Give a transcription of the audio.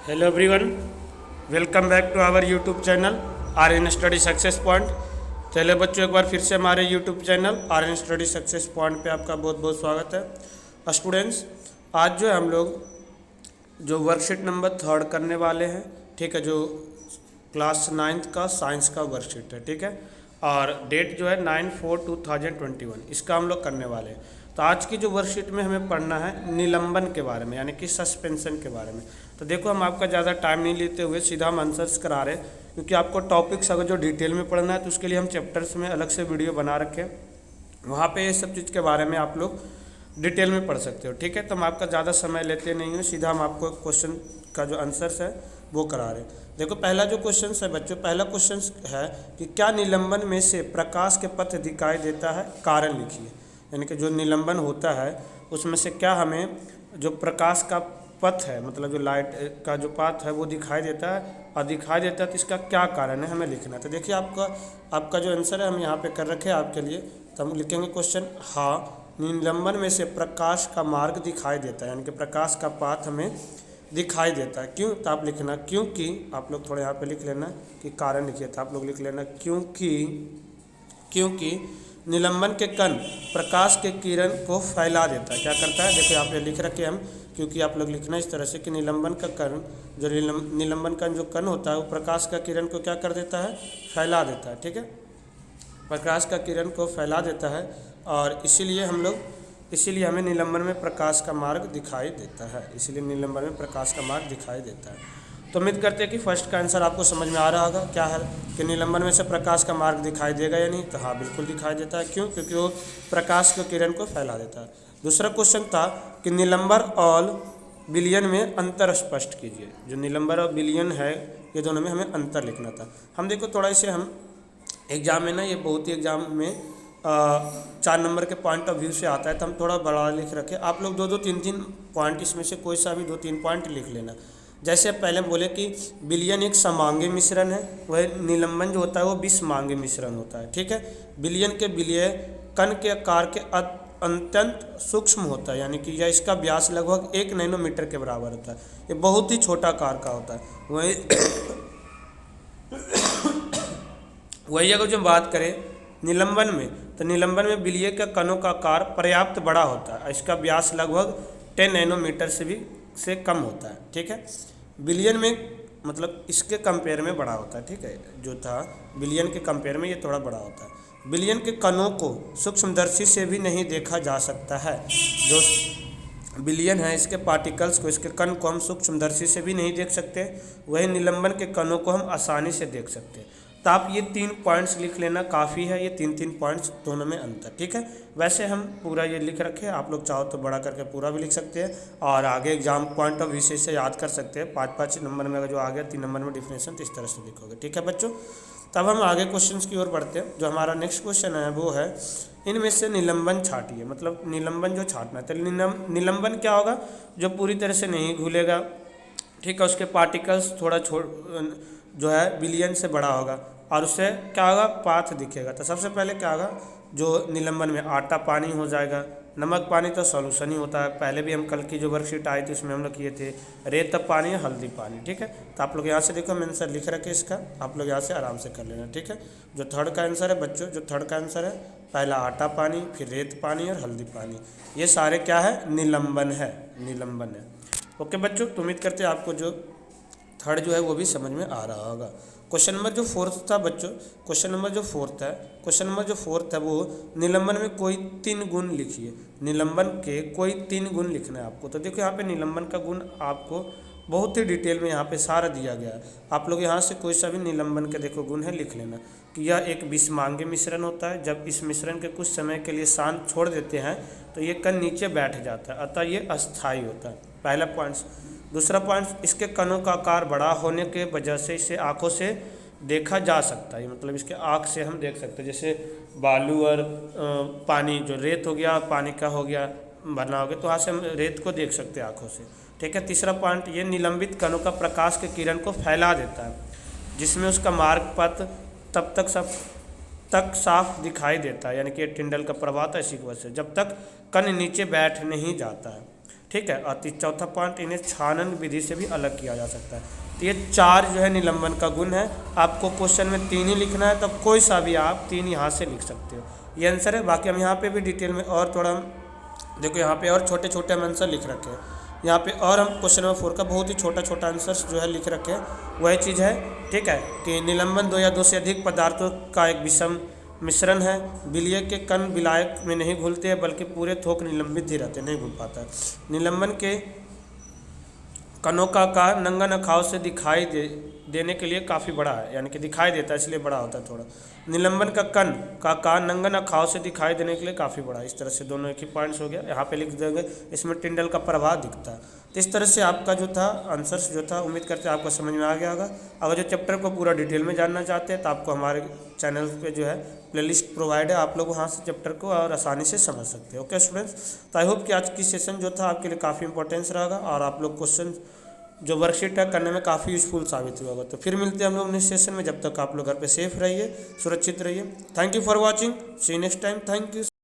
Hello everyone, welcome back to our YouTube channel R N study success point. चलिए बच्चों, एक बार फिर से हमारे YouTube channel R N study success point पे आपका बहुत बहुत स्वागत है। स्टूडेंट्स, आज जो है हम लोग जो वर्कशीट नंबर 3 करने वाले हैं, ठीक है, जो क्लास 9th का साइंस का वर्कशीट है, ठीक है, और डेट जो है 9/4/2021 इसका हम लोग करने वाले हैं। तो आज की जो वर्कशीट में हमें पढ़ना है निलंबन के बारे में, यानी कि सस्पेंशन के बारे में। तो देखो, हम आपका ज़्यादा टाइम नहीं लेते हुए सीधा हम आंसर्स करा रहे हैं, क्योंकि आपको टॉपिक्स अगर जो डिटेल में पढ़ना है तो उसके लिए हम चैप्टर्स में अलग से वीडियो बना रखे हैं, वहाँ पे ये सब चीज़ के बारे में आप लोग डिटेल में पढ़ सकते हो, ठीक है। तो हम आपका ज़्यादा समय लेते नहीं हैं, सीधा हम आपको क्वेश्चन का जो आंसर्स है वो करा रहे हैं। देखो, पहला जो क्वेश्चन है बच्चों, पहला क्वेश्चन है कि क्या निलंबन में से प्रकाश के पथ दिखाई देता है, कारण लिखिए। यानी कि जो निलंबन होता है उसमें से क्या हमें जो प्रकाश का पथ है, मतलब जो लाइट का जो पाथ है वो दिखाई देता है, और दिखाई देता है तो इसका क्या कारण है हमें लिखना है। तो देखिए, आपका जो आंसर है हम यहाँ पे कर रखे हैं आपके लिए। तो हम लिखेंगे क्वेश्चन, हाँ, निलंबन में से प्रकाश का मार्ग दिखाई देता है, यानी कि प्रकाश का पाथ हमें दिखाई देता है। क्यों? तो आप लिखना क्योंकि, आप लोग थोड़ा यहाँ पे लिख लेना कि कारण लिखिए, तो आप लोग लिख लेना क्योंकि निलंबन के कण प्रकाश के किरण को फैला देता है। क्या करता है? देखो यहाँ पे लिख रखे हम, क्योंकि आप लोग लिखना इस तरह से कि निलंबन का कण, जो निलंबन का जो कण होता है वो प्रकाश का किरण को क्या कर देता है, फैला देता है, ठीक है, प्रकाश का किरण को फैला देता है, और इसीलिए हमें निलंबन में प्रकाश का मार्ग दिखाई देता है, इसीलिए निलंबन में प्रकाश का मार्ग दिखाई देता है। तो उम्मीद करते हैं कि फर्स्ट का आंसर आपको समझ में आ रहा होगा। क्या है कि निलंबन में से प्रकाश का मार्ग दिखाई देगा या नहीं, तो हाँ, बिल्कुल दिखाई देता है। क्यों? क्योंकि वो प्रकाश के किरण को फैला देता है। दूसरा क्वेश्चन था कि निलंबर और विलयन में अंतर स्पष्ट कीजिए। जो निलंबर और विलयन है, ये दोनों में हमें अंतर लिखना था। हम देखो, थोड़ा इसे हम एग्जाम में ना, ये बहुत ही एग्जाम में 4 नंबर के पॉइंट ऑफ व्यू से आता है, तो हम थोड़ा बड़ा लिख रखे। आप लोग 2-2, 3-3 पॉइंट इसमें से कोई सा भी 2-3 पॉइंट लिख लेना। जैसे पहले बोले कि विलयन एक समांगी मिश्रण है, वह निलंबन जो होता है वो विषमांगी मिश्रण होता है, ठीक है। विलयन के विलय कण के आकार के अत्यंत सूक्ष्म होता है, यानी कि यह इसका व्यास लगभग 1 नैनोमीटर के बराबर होता है। ये बहुत ही छोटा आकार का होता है। वही अगर जो बात करें निलंबन में, तो निलंबन में विलय के कणों का आकार पर्याप्त बड़ा होता है, इसका व्यास लगभग 10 नैनोमीटर से कम होता है, ठीक है। विलयन में मतलब इसके कंपेयर में बड़ा होता है, ठीक है, जो था विलयन के कंपेयर में ये थोड़ा बड़ा होता है। विलयन के कणों को सूक्ष्मदर्शी से भी नहीं देखा जा सकता है। जो विलयन है, इसके पार्टिकल्स को, इसके कण को हम सूक्ष्मदर्शी से भी नहीं देख सकते, वही निलंबन के कणों को हम आसानी से देख सकते हैं। तो आप ये 3 पॉइंट्स लिख लेना, काफ़ी है ये 3-3 पॉइंट्स, दोनों में अंतर, ठीक है। वैसे हम पूरा ये लिख रखे हैं, आप लोग चाहो तो बड़ा करके पूरा भी लिख सकते हैं, और आगे एग्जाम पॉइंट ऑफ व्यू से याद कर सकते हैं। 5-5 नंबर में अगर जो आ गया 3 नंबर में डिफिनेशन, तो इस तरह से लिखोगे, ठीक है बच्चों। तब हम आगे क्वेश्चन की ओर बढ़ते हैं। जो हमारा नेक्स्ट क्वेश्चन है वो है, इनमें से निलंबन छाटिए, मतलब निलंबन जो छाटना है। तो निलंबन क्या होगा? जो पूरी तरह से नहीं घुलेगा, ठीक है, उसके पार्टिकल्स थोड़ा जो है विलयन से बड़ा होगा, और उससे क्या होगा, पाथ दिखेगा। तो सबसे पहले क्या होगा, जो निलंबन में आटा पानी हो जाएगा, नमक पानी तो सॉल्यूशन ही होता है। पहले भी हम कल की जो वर्कशीट आई थी उसमें हम लोग किए थे रेत पानी, हल्दी पानी, ठीक है। तो आप लोग यहाँ से देखो, मैं आंसर लिख रखे इसका, आप लोग यहाँ से आराम से कर लेना, ठीक है। जो थर्ड का आंसर है बच्चों, जो थर्ड का आंसर है, पहला आटा पानी, फिर रेत पानी और हल्दी पानी, ये सारे क्या है, निलंबन है, निलंबन है। ओके बच्चों, तो उम्मीद करते हैं आपको जो थर्ड जो है वो भी समझ में आ रहा होगा। क्वेश्चन नंबर जो 4th था बच्चों, क्वेश्चन नंबर जो 4th है वो, निलंबन में कोई 3 गुण लिखिए। निलंबन के कोई 3 गुण लिखना है आपको। तो देखो, यहाँ पे निलंबन का गुण आपको बहुत ही डिटेल में यहाँ पे सारा दिया गया है। आप लोग यहाँ से कोई सा भी निलंबन के देखो गुण है लिख लेना, कि यह एक विषमांगी मिश्रण होता है। जब इस मिश्रण के कुछ समय के लिए शांत छोड़ देते हैं तो ये कण नीचे बैठ जाता है, अतः ये अस्थायी होता है, पहला पॉइंट। दूसरा पॉइंट, इसके कणों का आकार बड़ा होने के वजह से इसे आँखों से देखा जा सकता है, मतलब इसके आँख से हम देख सकते हैं। जैसे बालू और पानी, जो रेत हो गया, पानी का हो गया, बना हो गया, तो वहाँ से हम रेत को देख सकते हैं आँखों से, ठीक है। तीसरा पॉइंट, ये निलंबित कणों का प्रकाश के किरण को फैला देता है, जिसमें उसका मार्ग पथ तब तक साफ दिखाई देता है, यानी कि टिंडल का प्रभाव था इसी की वजह से, जब तक कण नीचे बैठ नहीं जाता है। ठीक है। और चौथा पॉइंट, इन्हें छानन विधि से भी अलग किया जा सकता है। तो ये 4 जो है निलंबन का गुण है। आपको क्वेश्चन में 3 ही लिखना है, तो कोई सा भी आप 3 यहाँ से लिख सकते हो, ये आंसर है। बाकी हम यहाँ पे भी डिटेल में और थोड़ा देखो, यहाँ पे और छोटे छोटे हम आंसर लिख रखे हैं यहाँ पे, और हम क्वेश्चन नंबर 4 का बहुत ही छोटा छोटा आंसर जो है लिख रखे हैं। वही चीज़ है, ठीक है, कि निलंबन 2 या 2 से अधिक पदार्थों का एक विषम मिश्रण है। विलय के कण विलायक में नहीं घुलते हैं, बल्कि पूरे थोक निलंबित ही रहते, नहीं घुल पाता है। निलंबन के कणों का आकार नंगा नखाव से दिखाई देने के लिए काफ़ी बड़ा है, यानी कि दिखाई देता है इसलिए बड़ा होता है थोड़ा। निलंबन का कण का आकार नंगा नखाव से दिखाई देने के लिए काफ़ी बड़ा है। इस तरह से दोनों एक ही पॉइंट्स हो गया, यहाँ पे लिख देंगे, इसमें टिंडल का प्रभाव दिखता है। तो इस तरह से आपका जो था आंसर्स जो था, उम्मीद करते हैं आपको समझ में आ गया होगा। अगर जो चैप्टर को पूरा डिटेल में जानना चाहते हैं तो आपको हमारे चैनल पे जो है प्लेलिस्ट प्रोवाइड है, आप लोग वहाँ से चैप्टर को और आसानी से समझ सकते हैं। ओके स्टूडेंट्स, तो आई होप कि आज की सेशन जो था आपके लिए काफ़ी इंपॉर्टेंस रहेगा और आप लोग क्वेश्चन जो वर्कशीट है करने में काफ़ी यूजफुल साबित हुआ होगा। तो फिर मिलते हैं हम लोग नेक्स्ट सेशन में, जब तक आप लोग घर पे सेफ रहिए, सुरक्षित रहिए। Thank you for watching, see next time, thank you.